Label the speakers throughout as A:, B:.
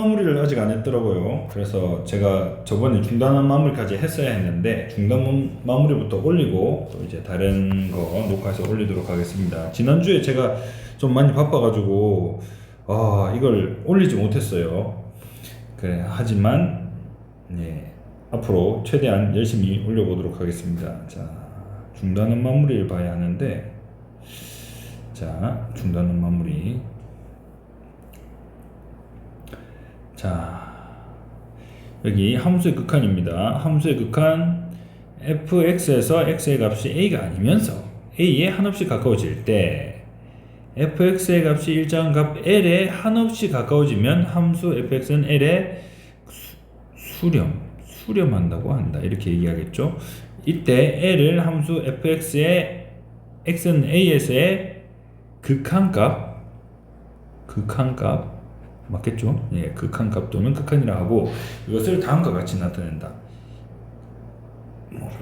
A: 마무리를 아직 안 했더라고요. 그래서 제가 저번에 중단 마무리까지 했어야 했는데 중단 마무리부터 올리고 또 이제 다른 거 녹화해서 올리도록 하겠습니다. 지난주에 제가 좀 많이 바빠가지고 이걸 올리지 못했어요. 그래, 하지만 네, 앞으로 최대한 열심히 올려보도록 하겠습니다. 자, 중단은 마무리를 봐야 하는데, 자, 중단은 마무리. 자, 여기 함수의 극한입니다. 함수의 극한 fx에서 x의 값이 a가 아니면서 a에 한없이 가까워질 때 fx의 값이 일정한 값 l에 한없이 가까워지면 함수 fx는 l에 수렴한다고 한다. 이렇게 얘기하겠죠. 이때 l을 함수 fx의 x는 a에서의 극한값 맞겠죠? 예, 극한값 또는 극한이라 하고 이것을 다음과 같이 나타낸다.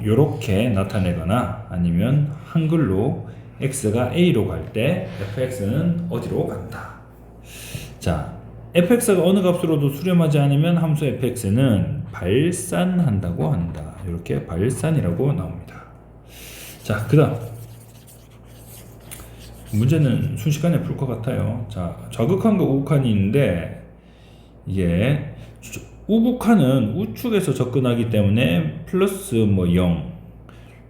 A: 이렇게 나타내거나 아니면 한글로 x가 a로 갈 때 fx는 어디로 간다. 자, fx가 어느 값으로도 수렴하지 않으면 함수 fx는 발산한다고 한다. 이렇게 발산이라고 나옵니다. 자, 그 다음 문제는 순식간에 풀 것 같아요. 자, 좌극한과 우극한이 있는데 이게 우극한은 우측에서 접근하기 때문에 플러스 0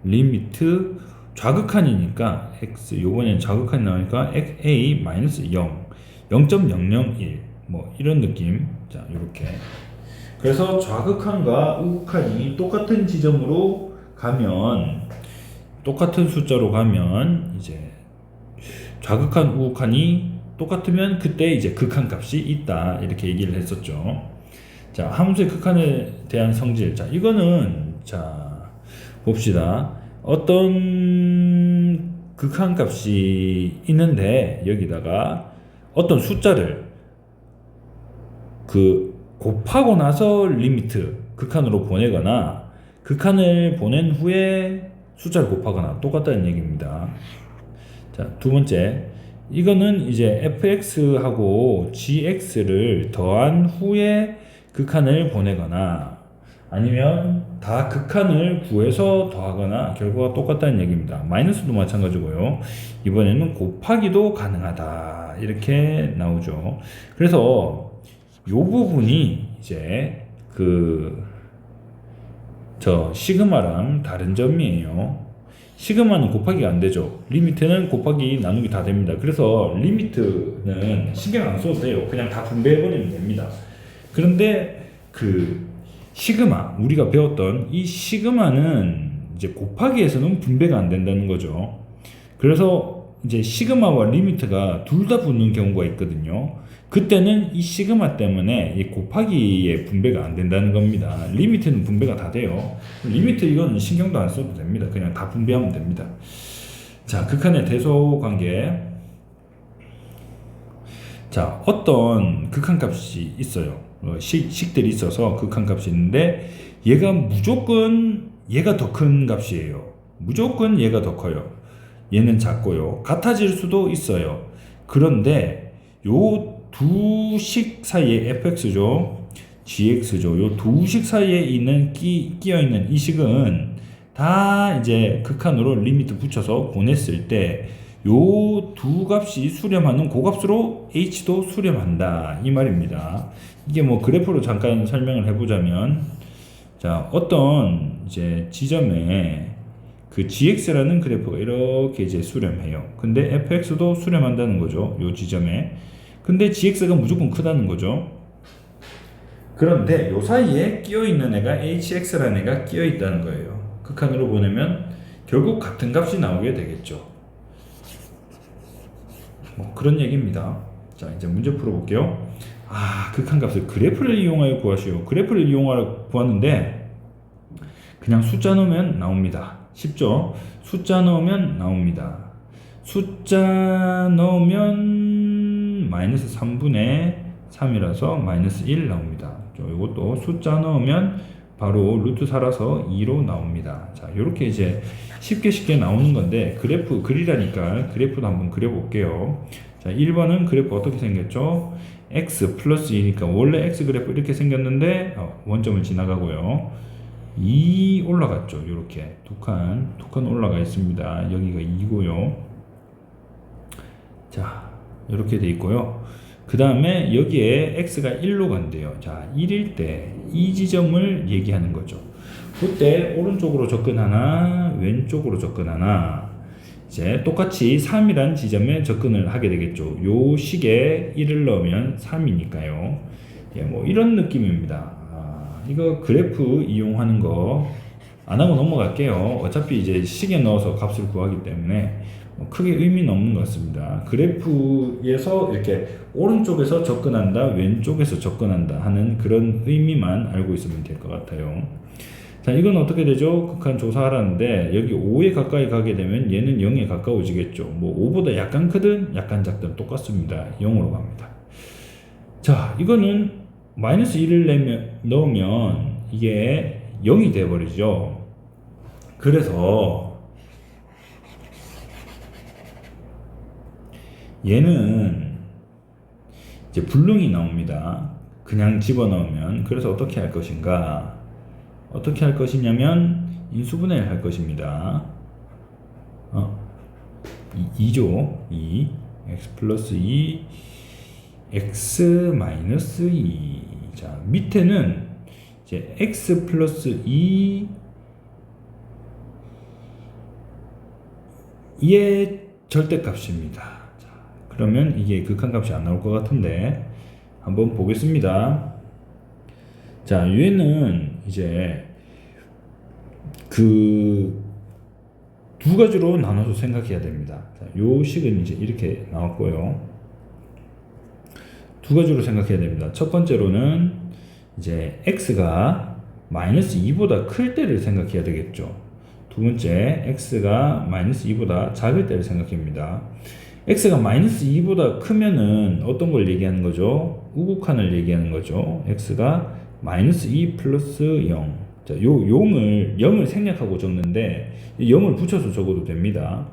A: 리미트 좌극한이니까 x 요번엔 좌극한이 나오니까 a 마이너스 0 0.001 이런 느낌. 자, 이렇게. 그래서 좌극한과 우극한이 똑같은 지점으로 가면 똑같은 숫자로 가면 이제 좌극한 우극한이 똑같으면 그때 이제 극한값이 있다. 이렇게 얘기를 했었죠. 자, 함수의 극한에 대한 성질. 자, 이거는 자, 봅시다. 어떤 극한값이 있는데 여기다가 어떤 숫자를 곱하고 나서 리미트 극한으로 보내거나 극한을 보낸 후에 숫자를 곱하거나 똑같다는 얘기입니다. 자, 두 번째, 이거는 이제 fx하고 gx를 더한 후에 극한을 보내거나 아니면 다 극한을 구해서 더하거나 결과가 똑같다는 얘기입니다. 마이너스도 마찬가지고요. 이번에는 곱하기도 가능하다. 이렇게 나오죠. 그래서 이 부분이 이제 저 시그마랑 다른 점이에요. 시그마는 곱하기가 안 되죠. 리미트는 곱하기 나누기 다 됩니다. 그래서 리미트는 신경 안 써도 돼요. 그냥 다 분배해버리면 됩니다. 그런데 시그마, 우리가 배웠던 이 시그마는 이제 곱하기에서는 분배가 안 된다는 거죠. 그래서 이제 시그마와 리미트가 둘 다 붙는 경우가 있거든요. 그때는 이 시그마 때문에 이 곱하기에 분배가 안 된다는 겁니다. 리미트는 분배가 다 돼요. 리미트 이건 신경도 안 써도 됩니다. 그냥 다 분배하면 됩니다. 자, 극한의 대소 관계. 자, 어떤 극한값이 있어요. 식들이 있어서 극한값이 있는데 얘가 무조건 얘가 더 큰 값이에요. 무조건 얘가 더 커요. 얘는 작고요. 같아질 수도 있어요. 그런데 요 두 식 사이에 fx죠, gx죠. 요 두 식 사이에 있는 끼어 있는 이 식은 다 이제 극한으로 리미트 붙여서 보냈을 때 요 두 값이 수렴하는 그 값으로 h도 수렴한다 이 말입니다. 이게 그래프로 잠깐 설명을 해보자면, 자, 어떤 이제 지점에 gx라는 그래프가 이렇게 이제 수렴해요. 근데 fx도 수렴한다는 거죠. 요 지점에. 근데 gx가 무조건 크다는 거죠. 그런데 요 사이에 끼어있는 애가 hx라는 애가 끼어있다는 거예요. 극한으로 보내면 결국 같은 값이 나오게 되겠죠. 그런 얘기입니다. 자, 이제 문제 풀어볼게요. 극한값을 그래프를 이용하여 구하시오. 그래프를 이용하여 구하는데 그냥 숫자 넣으면 나옵니다. 쉽죠? 숫자 넣으면 나옵니다. 숫자 넣으면 마이너스 3분의 3이라서 마이너스 1 나옵니다. 이것도 숫자 넣으면 바로 루트 살아서 2로 나옵니다. 자, 이렇게 이제 쉽게 나오는 건데, 그래프 그리라니까 그래프도 한번 그려볼게요. 자, 1번은 그래프 어떻게 생겼죠? x 플러스 2니까 원래 x 그래프 이렇게 생겼는데 원점을 지나가고요. 2 올라갔죠. 이렇게 두 칸 올라가 있습니다. 여기가 2고요. 자, 이렇게 돼 있고요. 그 다음에 여기에 x가 1로 간대요. 자, 1일 때 이 지점을 얘기하는 거죠. 그때 오른쪽으로 접근하나 왼쪽으로 접근하나 이제 똑같이 3이란 지점에 접근을 하게 되겠죠. 요 식에 1을 넣으면 3이니까요. 예, 뭐 이런 느낌입니다. 이거 그래프 이용하는 거 안 하고 넘어갈게요. 어차피 이제 식에 넣어서 값을 구하기 때문에 크게 의미는 없는 것 같습니다. 그래프에서 이렇게 오른쪽에서 접근한다, 왼쪽에서 접근한다 하는 그런 의미만 알고 있으면 될 것 같아요. 자, 이건 어떻게 되죠? 극한 조사하라는데 여기 5에 가까이 가게 되면 얘는 0에 가까워지겠죠. 뭐 5보다 약간 크든 약간 작든 똑같습니다. 0으로 갑니다. 자, 이거는 마이너스 1을 넣으면 이게 0이 돼버리죠. 그래서 얘는 이제 불능이 나옵니다. 그냥 집어넣으면. 그래서 어떻게 할 것인가? 어떻게 할 것이냐면 인수분해를 할 것입니다. 2죠. 2 x 플러스 2 x 마이너스 2. 자, 밑에는 이제 x 플러스 2 의 절대값입니다. 자, 그러면 이게 극한값이 안 나올 것 같은데 한번 보겠습니다. 자, 얘는 이제 그 두 가지로 나눠서 생각해야 됩니다. 자, 요 식은 이제 이렇게 나왔고요. 두 가지로 생각해야 됩니다. 첫 번째로는 이제 x가 마이너스 2보다 클 때를 생각해야 되겠죠. 두 번째, x가 마이너스 2보다 작을 때를 생각합니다. x가 마이너스 2보다 크면은 어떤 걸 얘기하는 거죠? 우극한을 얘기하는 거죠. x가 마이너스 2 플러스 0. 자, 요 0을 생략하고 적는데 0을 붙여서 적어도 됩니다.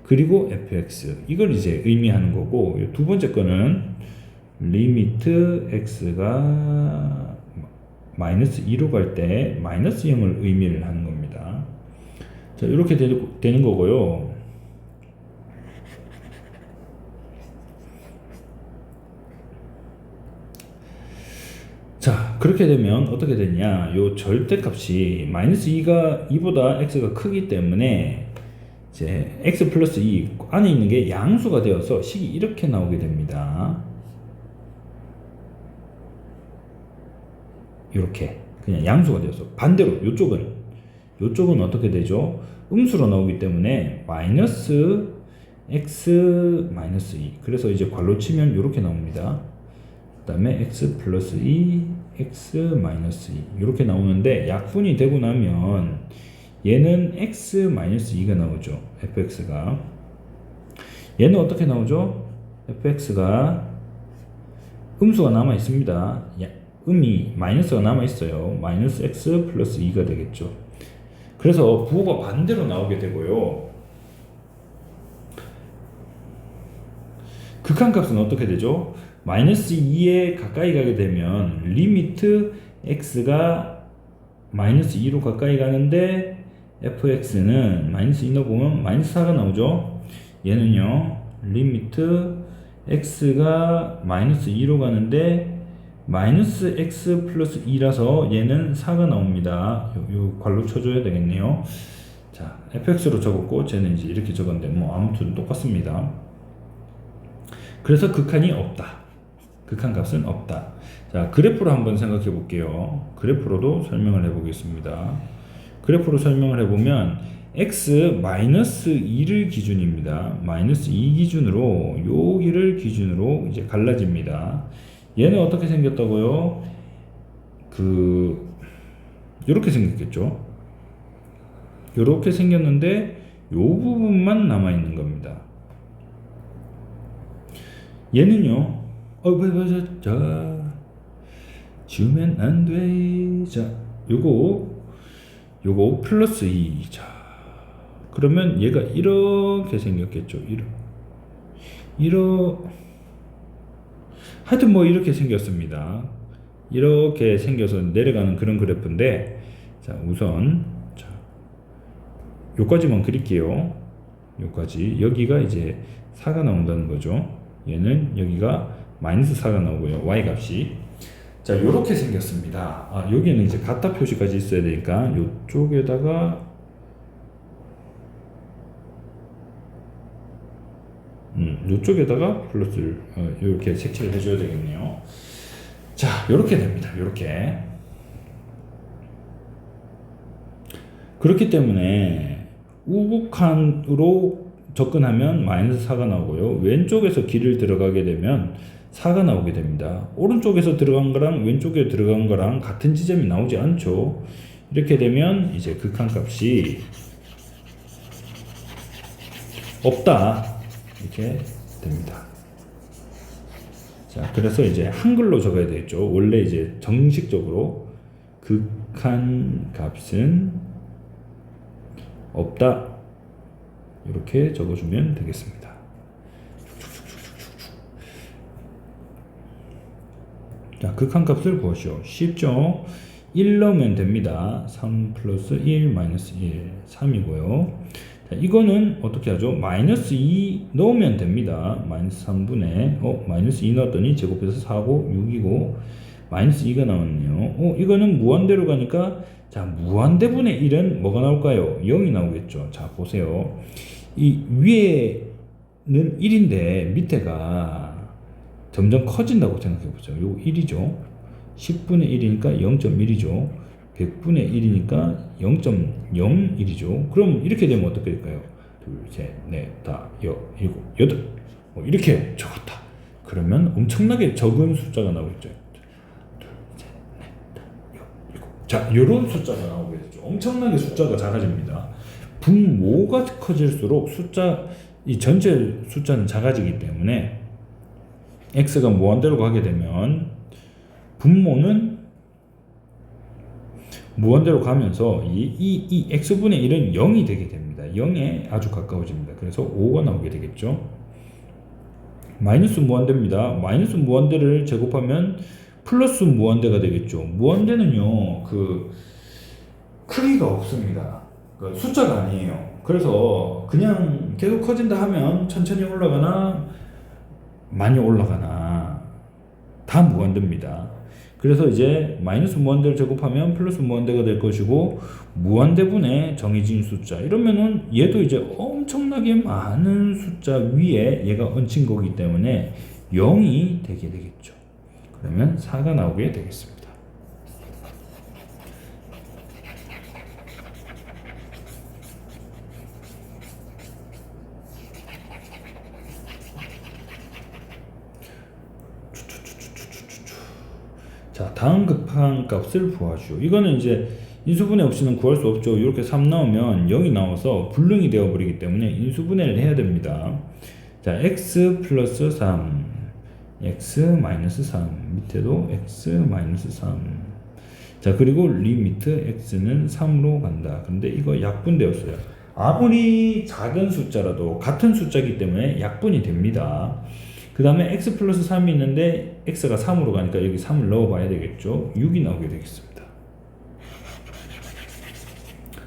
A: 그리고 fx. 이걸 이제 의미하는 거고, 두 번째 거는 리미트 x가 마이너스 2로 갈 때 마이너스 0을 의미를 하는 겁니다. 자, 이렇게 되는 거고요. 자, 그렇게 되면 어떻게 되냐? 요 절대값이 마이너스 2보다 x가 크기 때문에 이제 x 플러스 2 안에 있는 게 양수가 되어서 식이 이렇게 나오게 됩니다. 이렇게 그냥 양수가 되어서 반대로 요쪽은 어떻게 되죠? 음수로 나오기 때문에 마이너스 x 마이너스 2. 그래서 이제 괄호 치면 이렇게 나옵니다. 그 다음에 x 플러스 2 x 마이너스 2 이렇게 나오는데 약분이 되고 나면 얘는 x 마이너스 2가 나오죠. fx가. 얘는 어떻게 나오죠? fx가 음수가 남아 있습니다. 음이 마이너스가 남아 있어요. 마이너스 x 플러스 2가 되겠죠. 그래서 부호가 반대로 나오게 되고요. 극한값은 어떻게 되죠? 마이너스 2에 가까이 가게 되면 리미트 x가 마이너스 2로 가까이 가는데 fx는 마이너스 2 넣어보면 마이너스 4가 나오죠. 얘는요 리미트 x가 마이너스 2로 가는데 마이너스 x 플러스 2라서 얘는 4가 나옵니다. 요 괄호 쳐줘야 되겠네요. 자, fx로 적었고 쟤는 이제 이렇게 적었는데 뭐 아무튼 똑같습니다. 그래서 극한이 없다. 극한값은 없다. 자, 그래프로 한번 생각해 볼게요. 그래프로도 설명을 해 보겠습니다. 그래프로 설명을 해 보면 x 마이너스 2를 기준입니다. 마이너스 2 기준으로 여기를 기준으로 이제 갈라집니다. 얘는 어떻게 생겼다고요? 요렇게 생겼겠죠. 요렇게 생겼는데 요 부분만 남아 있는 겁니다. 얘는요. 자, 지우면 안 돼. 자, 요거 플러스 2. 자, 그러면 얘가 이렇게 생겼겠죠. 하여튼 뭐 이렇게 생겼습니다. 이렇게 생겨서 내려가는 그런 그래프인데, 자 우선 자 요까지만 그릴게요. 요까지. 여기가 이제 4가 나온다는 거죠. 얘는 여기가 마이너스 4가 나오고요. y 값이. 자 요렇게 생겼습니다. 여기는 이제 같다 표시까지 있어야 되니까 요쪽에다가 요쪽에다가 플러스를 이렇게 색칠을 해줘야 되겠네요. 자, 이렇게 됩니다. 이렇게. 그렇기 때문에 우극한으로 접근하면 마이너스 4가 나오고요. 왼쪽에서 길을 들어가게 되면 4가 나오게 됩니다. 오른쪽에서 들어간 거랑 왼쪽에 들어간 거랑 같은 지점이 나오지 않죠. 이렇게 되면 이제 극한값이 없다. 이렇게 됩니다. 자, 그래서 이제 한글로 적어야 되겠죠. 원래 이제 정식적으로 극한 값은 없다. 이렇게 적어주면 되겠습니다. 자, 극한 값을 구하시오. 쉽죠? 1 넣으면 됩니다. 3 플러스 1 마이너스 1, 3이고요. 자, 이거는 어떻게 하죠? 마이너스 2 넣으면 됩니다. 마이너스 3분의 마이너스 2 넣었더니 제곱해서 4고 6이고 마이너스 2가 나왔네요. 이거는 무한대로 가니까 자 무한대분의 1은 뭐가 나올까요? 0이 나오겠죠. 자 보세요. 이 위에는 1인데 밑에가 점점 커진다고 생각해 보죠. 요거 1이죠. 10분의 1이니까 0.1이죠. 100분의 1이니까 0.01이죠. 그럼 이렇게 되면 어떻게 될까요? 둘, 셋, 넷, 다, 일곱, 여덟. 이렇게 적었다. 그러면 엄청나게 적은 숫자가 나오겠죠. 둘, 셋, 넷, 다, 일곱. 자, 이런 숫자가 나오게 되죠. 엄청나게 숫자가 작아집니다. 분모가 커질수록 이 전체 숫자는 작아지기 때문에 x가 무한대로 가게 되면 분모는 무한대로 가면서 이 x분의 1은 0이 되게 됩니다. 0에 아주 가까워집니다. 그래서 5가 나오게 되겠죠. 마이너스 무한대입니다. 마이너스 무한대를 제곱하면 플러스 무한대가 되겠죠. 무한대는요, 크기가 없습니다. 숫자가 아니에요. 그래서 그냥 계속 커진다 하면 천천히 올라가나 많이 올라가나 다 무한대입니다. 그래서 이제 마이너스 무한대를 제곱하면 플러스 무한대가 될 것이고 무한대분의 정해진 숫자 이러면은 얘도 이제 엄청나게 많은 숫자 위에 얘가 얹힌 거기 때문에 0이 되게 되겠죠. 그러면 4가 나오게 되겠습니다. 자, 다음 극한 값을 구하시오. 이거는 이제 인수분해 없이는 구할 수 없죠. 이렇게 3 나오면 0이 나와서 불능이 되어버리기 때문에 인수분해를 해야 됩니다. 자, x 플러스 3, x 마이너스 3, 밑에도 x 마이너스 3. 자, 그리고 리미트 x는 3으로 간다. 근데 이거 약분되었어요. 아무리 작은 숫자라도 같은 숫자이기 때문에 약분이 됩니다. 그 다음에 x 플러스 3이 있는데 x가 3으로 가니까 여기 3을 넣어봐야 되겠죠. 6이 나오게 되겠습니다.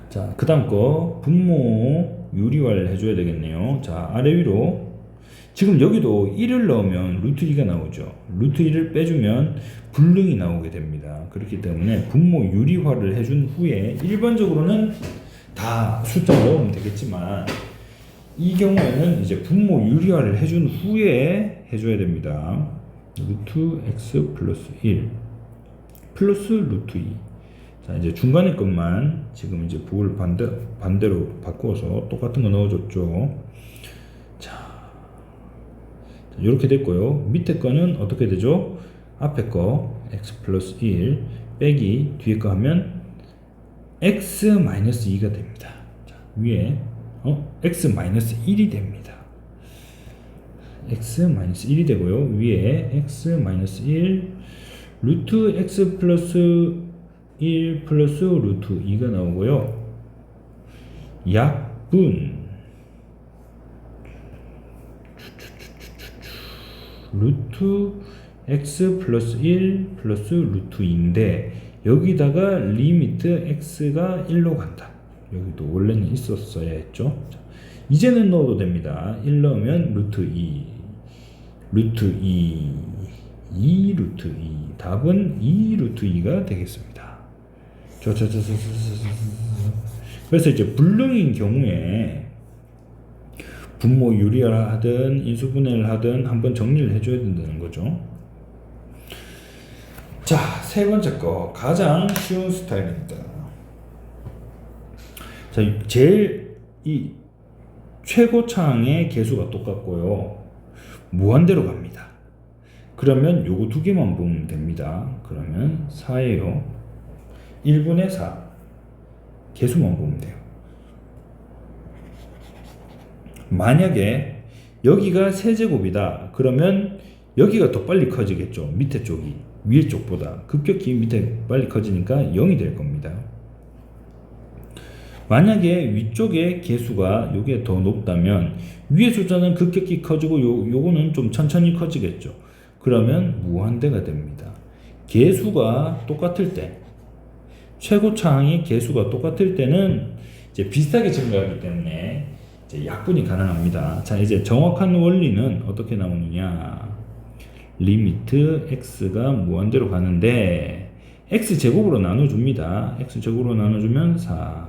A: 자, 그 다음 거 분모 유리화를 해줘야 되겠네요. 자, 아래 위로 지금 여기도 1을 넣으면 루트 2가 나오죠. 루트 2를 빼주면 불능이 나오게 됩니다. 그렇기 때문에 분모 유리화를 해준 후에 일반적으로는 다 숫자 넣으면 되겠지만 이 경우에는 이제 분모 유리화를 해준 후에 해줘야 됩니다. 루트 x 플러스 1 플러스 루트 2. 자, 이제 중간에 것만 지금 이제 부호를 반대로 바꾸어서 똑같은 거 넣어줬죠. 자, 이렇게 됐고요. 밑에 거는 어떻게 되죠? 앞에 거 x 플러스 1 빼기 뒤에 거 하면 x 마이너스 2가 됩니다. 자, 위에 x 마이너스 1이 됩니다. x 마이너스 1이 되고요. 위에 x 마이너스 1 루트 x 플러스 1 플러스 루트 2가 나오고요. 약분 루트 x 플러스 1 플러스 루트 2인데 여기다가 리미트 x가 1로 간다. 여기도 원래는 있었어야 했죠. 자, 이제는 넣어도 됩니다. 1 넣으면 루트 2 루트 2 루트 2 답은 2 루트 2가 되겠습니다. 그래서 이제 불능인 경우에 분모 유리를 하든 인수분해를 하든 한번 정리를 해줘야 된다는 거죠. 자, 세 번째 거 가장 쉬운 스타일입니다. 자, 제일 이 최고차항의 개수가 똑같고요. 무한대로 갑니다. 그러면 요거 두 개만 보면 됩니다. 그러면 4예요. 1분의 4 개수만 보면 돼요. 만약에 여기가 세제곱이다. 그러면 여기가 더 빨리 커지겠죠. 밑에 쪽이 위에 쪽보다 급격히 밑에 빨리 커지니까 0이 될 겁니다. 만약에 위쪽의 개수가 요게 더 높다면 위의 숫자는 급격히 커지고 요거는 좀 천천히 커지겠죠. 그러면 무한대가 됩니다. 개수가 똑같을 때, 최고차항의 개수가 똑같을 때는 이제 비슷하게 증가하기 때문에 이제 약분이 가능합니다. 자, 이제 정확한 원리는 어떻게 나오느냐? 리미트 x가 무한대로 가는데 x제곱으로 나눠줍니다. x제곱으로 나눠주면 4,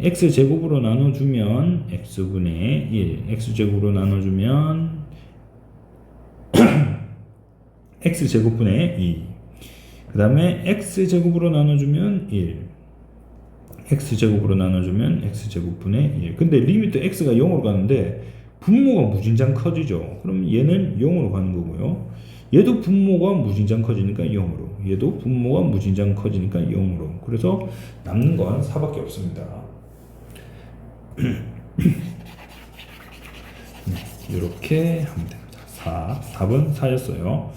A: x제곱으로 나눠주면 x분의 1, x제곱으로 나눠주면 x제곱분의 2, 그 다음에 x제곱으로 나눠주면 1, x제곱으로 나눠주면 x제곱분의 1. 근데 리미트 x가 0으로 가는데 분모가 무진장 커지죠. 그럼 얘는 0으로 가는 거고요. 얘도 분모가 무진장 커지니까 0으로, 얘도 분모가 무진장 커지니까 0으로. 그래서 남는 건 4밖에 없습니다. 이렇게 하면 됩니다. 4, 답은 4였어요.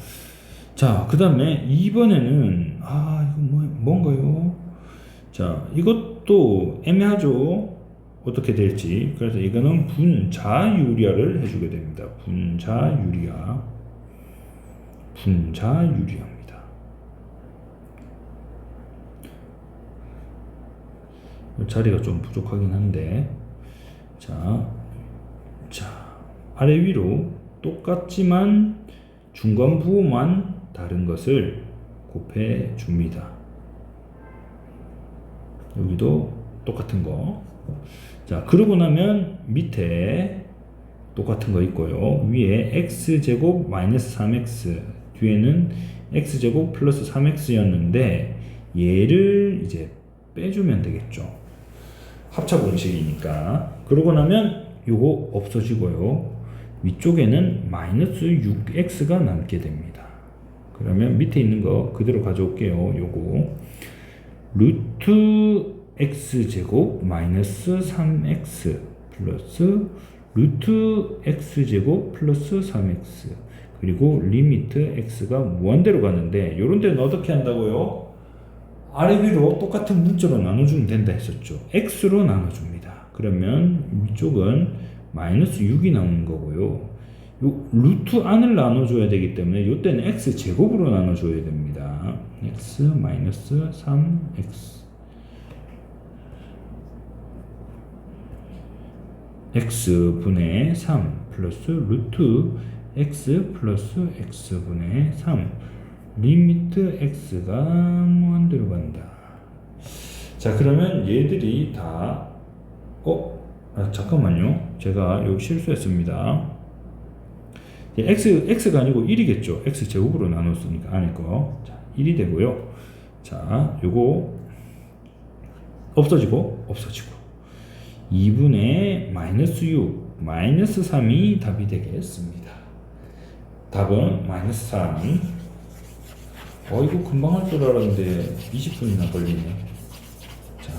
A: 자, 그 다음에 2번에는 이거 뭔가요? 자, 이것도 애매하죠. 어떻게 될지. 그래서 이거는 분자유리화를 해주게 됩니다. 분자유리화입니다. 자리가 좀 부족하긴 한데, 자, 아래 위로 똑같지만 중간 부호만 다른 것을 곱해 줍니다. 여기도 똑같은 거. 자, 그러고 나면 밑에 똑같은 거 있고요. 위에 x제곱 마이너스 3x, 뒤에는 x제곱 플러스 3x였는데 얘를 이제 빼주면 되겠죠. 합차공식이니까. 그러고 나면 요거 없어지고요. 위쪽에는 마이너스 6x가 남게 됩니다. 그러면 밑에 있는 거 그대로 가져올게요. 요거 루트 x제곱 마이너스 3x 플러스 루트 x제곱 플러스 3x, 그리고 리미트 x가 무한대로 가는데 요런 데는 어떻게 한다고요? 아래 위로 똑같은 문자로 나눠주면 된다 했었죠. x로 나눠줍니다. 그러면 위쪽은 마이너스 6이 나오는 거고요. 요 루트 안을 나눠줘야 되기 때문에 요때는 x제곱으로 나눠줘야 됩니다. x 마이너스 3x x분의 3 플러스 루트 x 플러스 x분의 3 리미트 x가 무한대로 간다. 자, 그러면 얘들이 다 잠깐만요. 제가 여기 실수했습니다. x가 아니고 1이겠죠. x제곱으로 나눴으니까 안에 거. 자, 1이 되고요. 자, 요거 없어지고 2분의 마이너스 6 마이너스 3이 답이 되겠습니다. 답은 마이너스 3. 이거 금방 할 줄 알았는데 20분이나 걸리네. 자,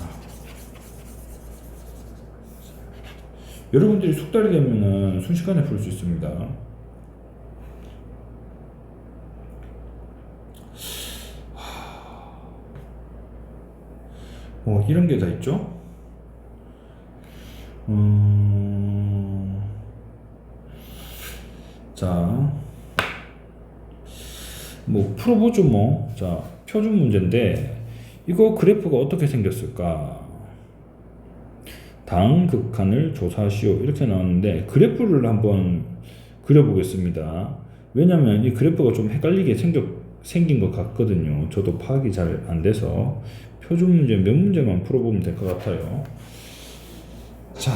A: 여러분들이 숙달이 되면은 순식간에 풀 수 있습니다. 이런 게 다 있죠. 자, 뭐 풀어보죠 뭐. 자, 표준 문제인데 이거 그래프가 어떻게 생겼을까? 다음 극한을 조사하시오 이렇게 나왔는데 그래프를 한번 그려보겠습니다. 왜냐면 이 그래프가 좀 헷갈리게 생긴 것 같거든요. 저도 파악이 잘 안 돼서 표준 문제 몇 문제만 풀어보면 될 것 같아요. 자,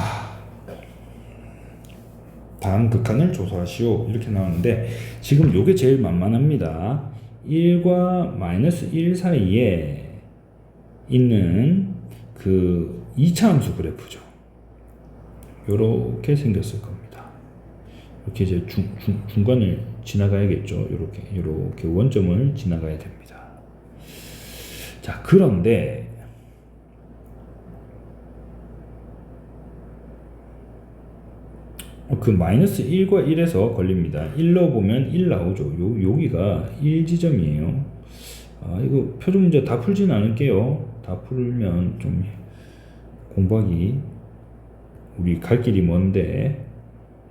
A: 다음 극한을 조사하시오 이렇게 나왔는데 지금 요게 제일 만만합니다. 1과 마이너스 1 사이에 있는 그 2차 함수 그래프죠. 요렇게 생겼을 겁니다. 이렇게 이제 중간을 지나가야겠죠. 요렇게 원점을 지나가야 됩니다. 자, 그런데 그 마이너스 1과 1에서 걸립니다. 1로 보면 1 나오죠. 여기가 1 지점이에요. 이거 표준 문제 다 풀지는 않을게요. 다 풀면 좀 공부하기 우리 갈 길이 먼데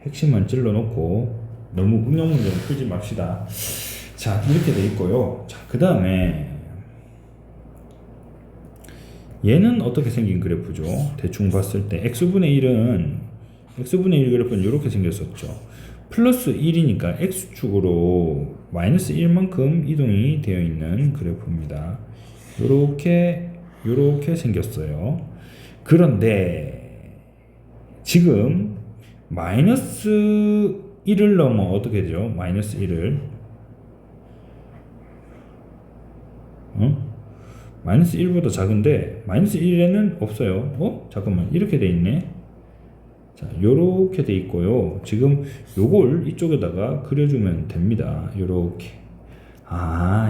A: 핵심만 찔러 놓고 너무 응용 문제는 풀지 맙시다. 자, 이렇게 돼 있고요. 자, 그 다음에 얘는 어떻게 생긴 그래프죠? 대충 봤을 때 x분의 1 그래프는 이렇게 생겼었죠. 플러스 1이니까 x축으로 마이너스 1만큼 이동이 되어 있는 그래프입니다. 요렇게 생겼어요. 그런데 지금 마이너스 1을 넘어 어떻게 되죠? 마이너스 1을 마이너스 1보다 작은데 마이너스 1에는 없어요. 잠깐만 이렇게 돼 있네. 자, 요렇게 돼 있고요. 지금 요걸 이쪽에다가 그려주면 됩니다. 요렇게.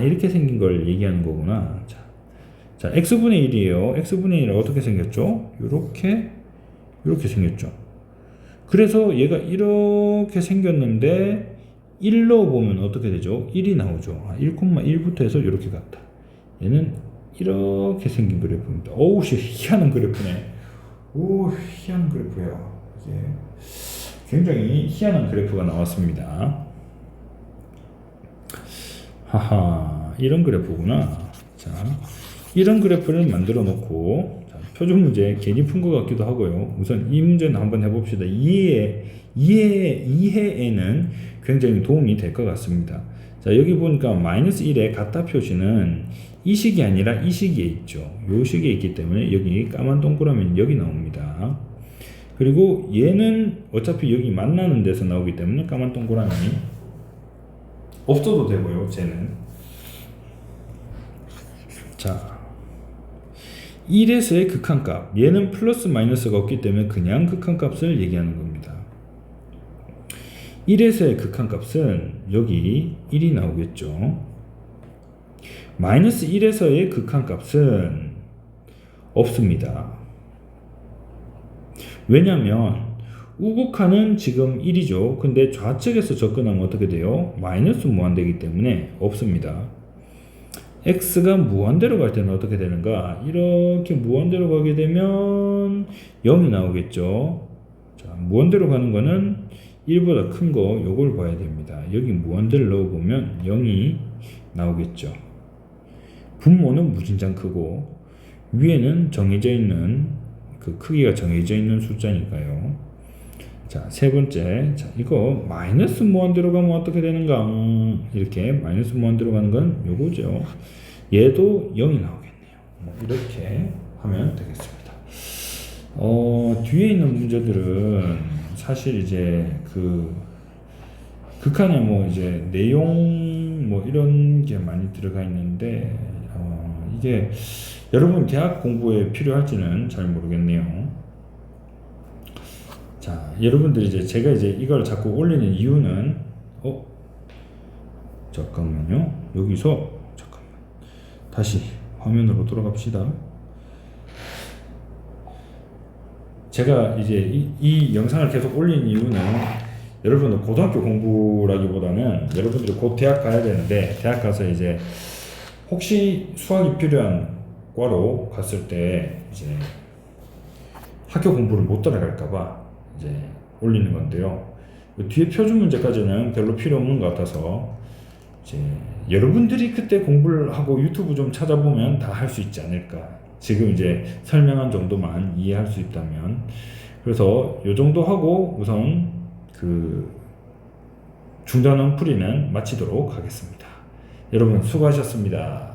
A: 이렇게 생긴 걸 얘기하는 거구나. 자, x분의 1이에요. x분의 1은 어떻게 생겼죠? 요렇게 생겼죠. 그래서 얘가 이렇게 생겼는데 1로 보면 어떻게 되죠? 1이 나오죠. 1,1부터 해서 이렇게 갔다. 얘는 이렇게 생긴 그래프입니다. 어우, 희한한 그래프네. 오, 희한한 그래프예요. 이게 굉장히 희한한 그래프가 나왔습니다. 하하, 이런 그래프구나. 자, 이런 그래프를 만들어 놓고 표준 문제 괜히 푼 것 같기도 하고요. 우선 이 문제는 한번 해봅시다. 이해에는 굉장히 도움이 될 것 같습니다. 자, 여기 보니까 마이너스 1의 같다 표시는 이 식이 아니라 이 식에 있죠. 요 식에 있기 때문에 여기 까만 동그라미는 여기 나옵니다. 그리고 얘는 어차피 여기 만나는 데서 나오기 때문에 까만 동그라미 없어도 되고요. 쟤는. 자, 1에서의 극한값, 얘는 플러스 마이너스가 없기 때문에 그냥 극한값을 얘기하는 겁니다. 1에서의 극한값은 여기 1이 나오겠죠. 마이너스 1에서의 극한값은 없습니다. 왜냐하면 우극한은 지금 1이죠. 근데 좌측에서 접근하면 어떻게 돼요? 마이너스 무한대이기 때문에 없습니다. x가 무한대로 갈 때는 어떻게 되는가? 이렇게 무한대로 가게 되면 0이 나오겠죠. 자, 무한대로 가는 거는 1보다 큰 거 요걸 봐야 됩니다. 여기 무한대를 넣어보면 0이 나오겠죠. 분모는 무진장 크고 위에는 정해져 있는 그 크기가 정해져 있는 숫자니까요. 자, 세 번째. 자, 이거 마이너스 무한대로 가면 어떻게 되는가? 이렇게 마이너스 무한대로 가는 건 요거죠. 얘도 0이 나오겠네요. 이렇게 하면 되겠습니다. 뒤에 있는 문제들은 사실 이제 그 극한에 뭐 이제 내용 뭐 이런 게 많이 들어가 있는데 이게 여러분 대학 공부에 필요할지는 잘 모르겠네요. 자, 여러분들이 이제 제가 이제 이걸 자꾸 올리는 이유는 잠깐만요. 여기서 잠깐만 다시 화면으로 돌아갑시다. 제가 이제 이 영상을 계속 올린 이유는 여러분들 고등학교 공부라기보다는 여러분들이 곧 대학 가야 되는데 대학 가서 이제 혹시 수학이 필요한 과로 갔을 때 이제 학교 공부를 못 따라갈까봐 이제 올리는 건데요. 뒤에 표준 문제까지는 별로 필요 없는 것 같아서 이제 여러분들이 그때 공부를 하고 유튜브 좀 찾아보면 다 할 수 있지 않을까. 지금 이제 설명한 정도만 이해할 수 있다면. 그래서 요 정도 하고 우선 그 중단원 풀이는 마치도록 하겠습니다. 여러분 수고하셨습니다.